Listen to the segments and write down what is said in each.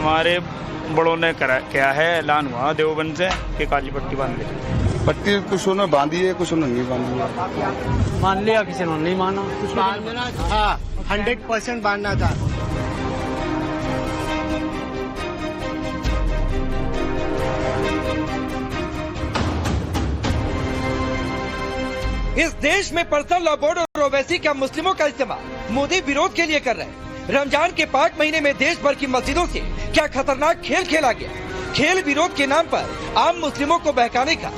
हमारे बड़ों ने किया है, ऐलान हुआ देवबंद से कि काली पट्टी बांध ली। पट्टी कुछ उन्होंने बांधी है, कुछ उन्होंने नहीं बांधी है। मान लिया किसी ने नहीं माना। हाँ 100% बांधना था। इस देश में पर्सनल लॉ बोर्ड और ओवैसी का मुस्लिमों का इस्तेमाल मोदी विरोध के लिए कर रहे हैं। रमजान के पाक महीने में देश भर की मस्जिदों से क्या खतरनाक खेल खेला गया। खेल विरोध के नाम पर आम मुस्लिमों को बहकाने का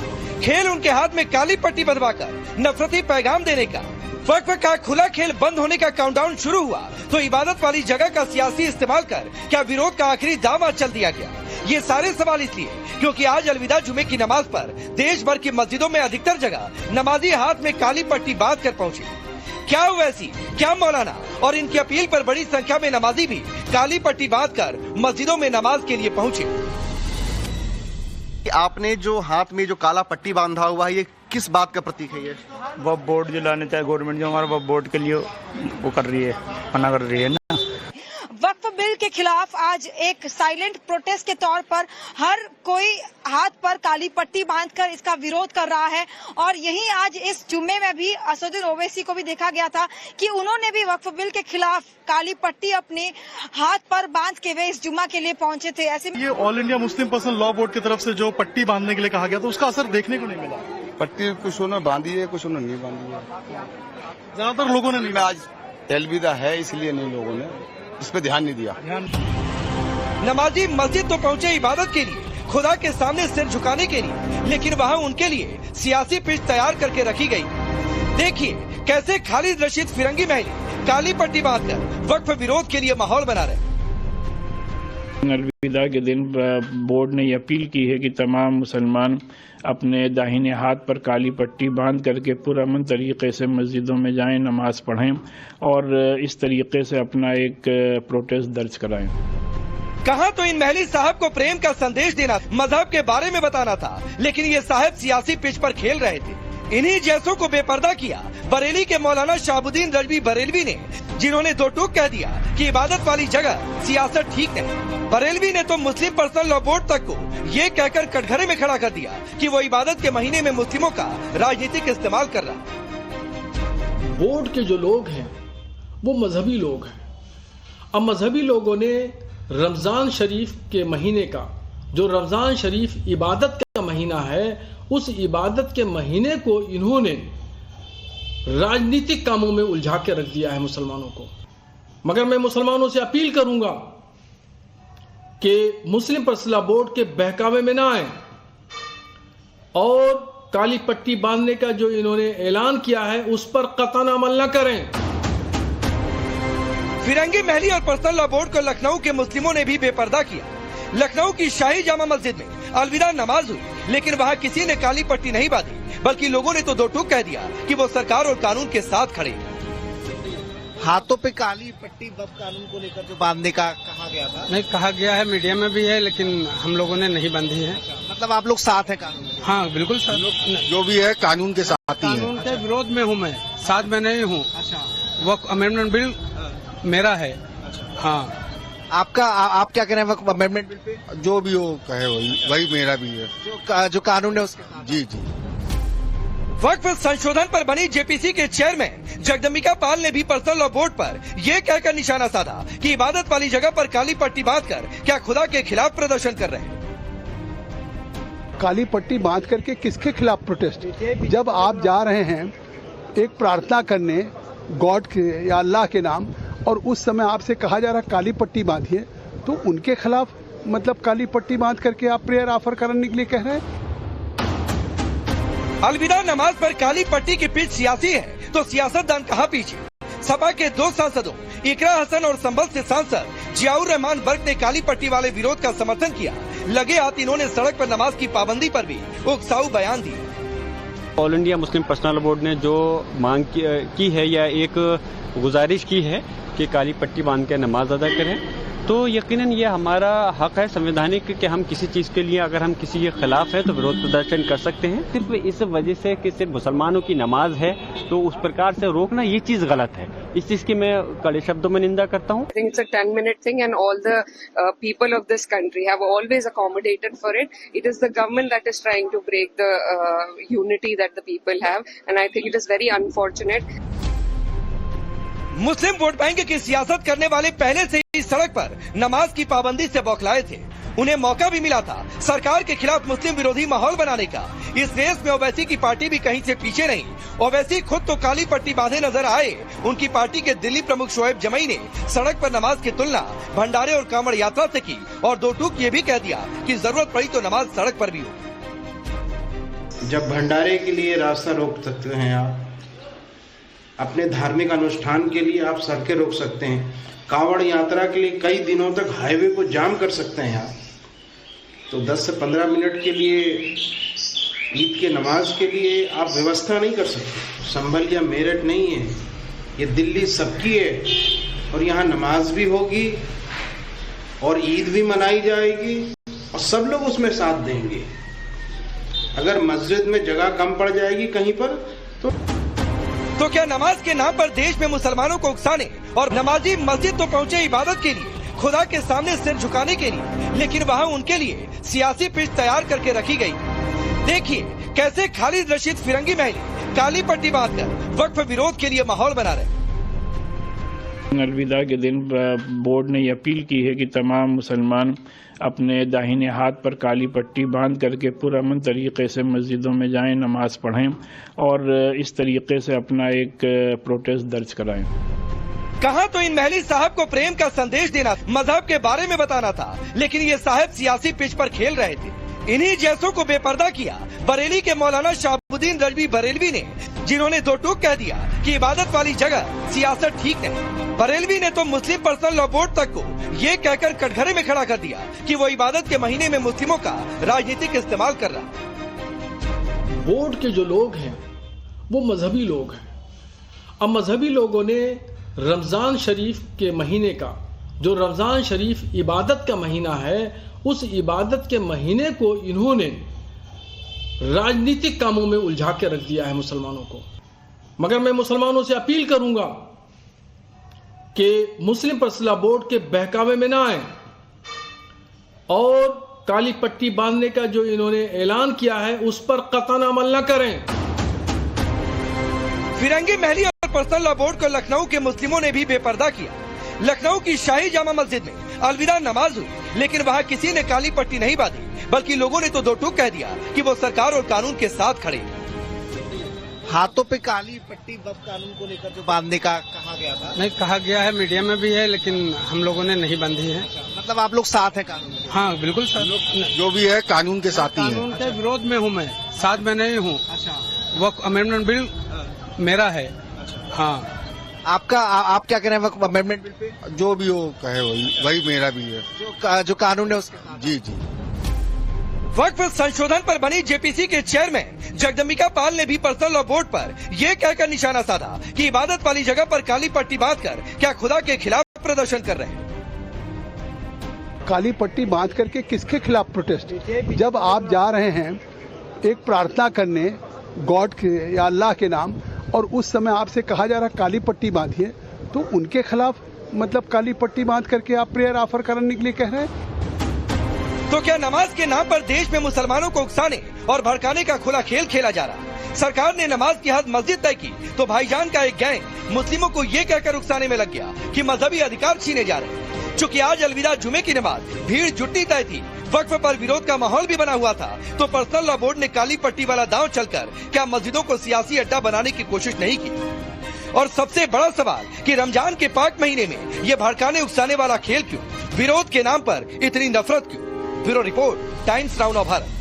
खेल, उनके हाथ में काली पट्टी बंधवाकर नफरती पैगाम देने का। वक्फ का खुला खेल बंद होने का काउंटडाउन शुरू हुआ तो इबादत वाली जगह का सियासी इस्तेमाल कर क्या विरोध का आखिरी दावा चल दिया गया। ये सारे सवाल इसलिए क्योंकि आज अलविदा जुमे की नमाज पर देश भर की मस्जिदों में अधिकतर जगह नमाजी हाथ में काली पट्टी बांध कर पहुँचे। क्या ओवैसी, क्या मौलाना और इनकी अपील पर बड़ी संख्या में नमाजी भी काली पट्टी बांधकर मस्जिदों में नमाज के लिए पहुँचे। आपने जो हाथ में जो काला पट्टी बांधा हुआ है, ये किस बात का प्रतीक है? ये वह बोर्ड जो लाने चाहे गवर्नमेंट जो हमारा वह बोर्ड के लिए वो कर रही है, मना कर रही है ना। वक्फ बिल के खिलाफ आज एक साइलेंट प्रोटेस्ट के तौर पर हर कोई हाथ पर काली पट्टी बांधकर इसका विरोध कर रहा है। और यहीं आज इस जुम्मे में भी असदुद्दीन ओवैसी को भी देखा गया था कि उन्होंने भी वक्फ बिल के खिलाफ काली पट्टी अपने हाथ पर बांध के वे इस जुम्मा के लिए पहुंचे थे। ऐसे में ये all India Muslim personal law board की तरफ से जो पट्टी बांधने के लिए कहा गया था, उसका असर देखने को नहीं मिला। पट्टी कुछ उन्होंने बांधी है, कुछ उन्होंने नहीं बांधी है। ज्यादातर लोगों ने नहीं। आज अलविदा है इसलिए नहीं लोगों ने इस पे ध्यान नहीं दिया। नमाजी मस्जिद तो पहुंचे इबादत के लिए, खुदा के सामने सिर झुकाने के लिए, लेकिन वहां उनके लिए सियासी पिच तैयार करके रखी गई। देखिए कैसे खालिद रशीद फिरंगी महली काली पट्टी बांधकर वक्फ विरोध के लिए माहौल बना रहे। अलविदा के दिन बोर्ड ने ये अपील की है कि तमाम मुसलमान अपने दाहिने हाथ पर काली पट्टी बांध करके पुरअमन तरीके से मस्जिदों में जाएं, नमाज पढ़ें और इस तरीके से अपना एक प्रोटेस्ट दर्ज कराएं। कहा तो इन महली साहब को प्रेम का संदेश देना, मजहब के बारे में बताना था, लेकिन ये साहब सियासी पिच पर खेल रहे थे। इन्हीं जैसों को बेपर्दा किया बरेली के मौलाना शाहबुद्दीन रजवी बरेलवी ने, जिन्होंने दो टूक कह दिया कि इबादत वाली जगह सियासत ठीक नहीं। बरेलवी ने तो मुस्लिम पर्सनल लॉ बोर्ड तक को ये कहकर कटघरे में खड़ा कर दिया कि वो इबादत के महीने में मुस्लिमों का राजनीतिक इस्तेमाल कर रहा है। बोर्ड के जो लोग हैं वो मजहबी लोग हैं। अब मजहबी लोगों ने रमजान शरीफ के महीने का, जो रमजान शरीफ इबादत का महीना है, उस इबादत के महीने को इन्होंने राजनीतिक कामों में उलझा के रख दिया है मुसलमानों को। मगर मैं मुसलमानों से अपील करूंगा कि मुस्लिम पर्सनल बोर्ड के बहकावे में ना आए और काली पट्टी बांधने का जो इन्होंने ऐलान किया है उस पर कतई अमल न करें। फिरंगी महली और पर्सनल लॉ बोर्ड को लखनऊ के मुस्लिमों ने भी बेपर्दा किया। लखनऊ की शाही जामा मस्जिद में अलविदा नमाज हुई, लेकिन वहाँ किसी ने काली पट्टी नहीं बांधी, बल्कि लोगों ने तो दो टूक कह दिया कि वो सरकार और कानून के साथ खड़े। हाथों पे काली पट्टी वक्फ कानून को लेकर जो बांधने का कहा गया था, नहीं कहा गया है, मीडिया में भी है, लेकिन हम लोगों ने नहीं बांधी है। मतलब आप लोग साथ है कानून? हाँ बिल्कुल सर, जो भी है कानून के साथ ही है। कानून के विरोध में हूँ मैं, साथ में नहीं हूँ। वो अमेंडमेंट बिल मेरा है। हाँ आपका आप क्या कह रहे हैं वक्फ अमेंडमेंट बिल पे? जो भी हो कहे वही मेरा भी है, जो कानून है उसके साथ। जी जी। वक्फ संशोधन पर बनी जेपीसी के चेयरमैन जगदम्बिका पाल ने भी पर्सनल लॉ बोर्ड पर यह कहकर निशाना साधा कि इबादत वाली जगह पर काली पट्टी बांधकर क्या खुदा के खिलाफ प्रदर्शन कर रहे हैं। काली पट्टी बांध करके किसके खिलाफ प्रोटेस्ट? जब आप जा रहे हैं एक प्रार्थना करने गॉड के या अल्लाह के नाम, और उस समय आपसे कहा जा रहा काली पट्टी बांधिए, तो उनके खिलाफ मतलब काली पट्टी बांध करके आप प्रेयर ऑफर करने के लिए कह रहे हैं। अलविदा नमाज पर काली पट्टी की पिच सियासी है तो सियासतदान कहाँ पीछे। सपा के दो सांसदों इकरा हसन और संभल से सांसद जियाउर रहमान बर्क ने काली पट्टी वाले विरोध का समर्थन किया। लगे हाथ इन्होंने सड़क पर नमाज की पाबंदी पर भी उकसाऊ बयान दिए। All India Muslim personal board ने जो मांग की है या एक गुजारिश की है कि काली पट्टी बांध के नमाज अदा करें, तो यकीनन ये हमारा हक है संवैधानिक कि हम किसी चीज़ के लिए अगर हम किसी के खिलाफ है तो विरोध प्रदर्शन कर सकते हैं। सिर्फ इस वजह से कि सिर्फ मुसलमानों की नमाज है तो उस प्रकार से रोकना ये चीज़ गलत है। इस चीज़ की मैं कड़े शब्दों में निंदा करता हूँ। I think it's a 10-minute thing and all the people of this country have always accommodated for it. It is the government that is trying to break the unity that the people have and I think it is very unfortunate. Muslim vote bank की सियासत करने वाले पहले से ही सड़क पर नमाज की पाबंदी से बौखलाए थे। उन्हें मौका भी मिला था सरकार के खिलाफ मुस्लिम विरोधी माहौल बनाने का। इस रेस में ओवैसी की पार्टी भी कहीं से पीछे नहीं। ओवैसी खुद तो काली पट्टी बांधे नजर आए। उनकी पार्टी के दिल्ली प्रमुख शोएब जमई ने सड़क पर नमाज की तुलना भंडारे और कांवड़ यात्रा से की और दो टूक ये भी कह दिया कि जरूरत पड़ी तो नमाज सड़क पर भी हो। जब भंडारे के लिए रास्ता रोक सकते हैं आप, अपने धार्मिक अनुष्ठान के लिए आप सड़कें रोक सकते हैं, कांवड़ यात्रा के लिए कई दिनों तक हाईवे को जाम कर सकते हैं आप, तो 10 से 15 मिनट के लिए ईद के नमाज के लिए आप व्यवस्था नहीं कर सकते। संभल या मेरठ नहीं है, ये दिल्ली सबकी है और यहाँ नमाज भी होगी और ईद भी मनाई जाएगी और सब लोग उसमें साथ देंगे। अगर मस्जिद में जगह कम पड़ जाएगी कहीं पर तो क्या नमाज के नाम पर देश में मुसलमानों को उकसाने और नमाजी मस्जिद तो पहुंचे इबादत के लिए, खुदा के सामने सिर झुकाने के लिए, लेकिन वहां उनके लिए सियासी पिच तैयार करके रखी गई। देखिए कैसे खालिद रशीद फिरंगी महली काली पट्टी बांधकर वक्फ विरोध के लिए माहौल बना रहे। अलविदा के दिन बोर्ड ने अपील की है कि तमाम मुसलमान अपने दाहिने हाथ पर काली पट्टी बांध करके पुरअमन तरीके से मस्जिदों में जाएं, नमाज पढ़ें और इस तरीके से अपना एक प्रोटेस्ट दर्ज कराएं। कहा तो इन महली साहब को प्रेम का संदेश देना, मजहब के बारे में बताना था, लेकिन ये साहब सियासी पिच पर खेल रहे थे। इन्हीं जैसों को बेपर्दा किया बरेली के मौलाना शाहबुद्दीन रजवी बरेलवी ने, जिन्होंने दो टूक कह दिया कि इबादत वाली जगह सियासत ठीक नहीं। बरेलवी ने तो मुस्लिम पर्सनल लॉ बोर्ड तक को ये कहकर कटघरे में खड़ा कर दिया कि वो इबादत के महीने में मुस्लिमों का राजनीतिक इस्तेमाल कर रहा। बोर्ड के जो लोग हैं वो मजहबी लोग हैं। अब मजहबी लोगों ने रमजान शरीफ के महीने का, जो रमजान शरीफ इबादत का महीना है, उस इबादत के महीने को इन्होंने राजनीतिक कामों में उलझा के रख दिया है मुसलमानों को। मगर मैं मुसलमानों से अपील करूंगा कि मुस्लिम पर्सनल लॉ बोर्ड के बहकावे में ना आए और काली पट्टी बांधने का जो इन्होंने ऐलान किया है उस पर कतई अमल न करें। फिरंगी महली और पर्सनल लॉ बोर्ड को लखनऊ के मुस्लिमों ने भी बेपर्दा किया। लखनऊ की शाही जामा मस्जिद में अलविदा नमाज हुई, लेकिन वहाँ किसी ने काली पट्टी नहीं बांधी, बल्कि लोगों ने तो दो टूक कह दिया कि वो सरकार और कानून के साथ खड़े। हाथों पे काली पट्टी वक्फ कानून को लेकर जो बांधने का कहा गया था, नहीं कहा गया है, मीडिया में भी है, लेकिन हम लोगों ने नहीं बांधी है। मतलब आप लोग साथ है कानून के? हाँ बिल्कुल साथ, जो भी है कानून के साथ ही है। कानून के विरोध में हूँ मैं, साथ में नहीं हूँ। वक्फ अमेंडमेंट बिल मेरा है। हाँ, आपका आप क्या कह रहे हैं वक्फ अमेंडमेंट बिल पे? जो भी वो कहे वही मेरा भी है, जो कानून है उसके साथ। जी जी। वक्फ संशोधन पर बनी जेपीसी के चेयरमैन जगदम्बिका पाल ने भी पर्सनल लॉ बोर्ड पर यह कहकर निशाना साधा कि इबादत वाली जगह पर काली पट्टी बांधकर क्या खुदा के खिलाफ प्रदर्शन कर रहे हैं। काली पट्टी बांध करके किसके खिलाफ प्रोटेस्ट? जब आप जा रहे हैं एक प्रार्थना करने गॉड के या अल्लाह के नाम और उस समय आपसे कहा जा रहा है काली पट्टी बांधिए, तो उनके खिलाफ मतलब काली पट्टी बांध करके आप प्रेयर ऑफर करने के लिए कह रहे हैं। तो क्या नमाज के नाम पर देश में मुसलमानों को उकसाने और भड़काने का खुला खेल खेला जा रहा? सरकार ने नमाज की हद मस्जिद तय की तो भाईजान का एक गैंग मुस्लिमों को ये कहकर उकसाने में लग गया कि मजहबी अधिकार छीने जा रहे हैं। चूँकि आज अलविदा जुमे की नमाज भीड़ जुटनी तय थी, वक्फ पर विरोध का माहौल भी बना हुआ था, तो पर्सनल लॉ बोर्ड ने काली पट्टी वाला दांव चलकर क्या मस्जिदों को सियासी अड्डा बनाने की कोशिश नहीं की? और सबसे बड़ा सवाल कि रमजान के पाक महीने में ये भड़काने उकसाने वाला खेल क्यों? विरोध के नाम पर इतनी नफरत क्यों? Bureau report, times now Bharat.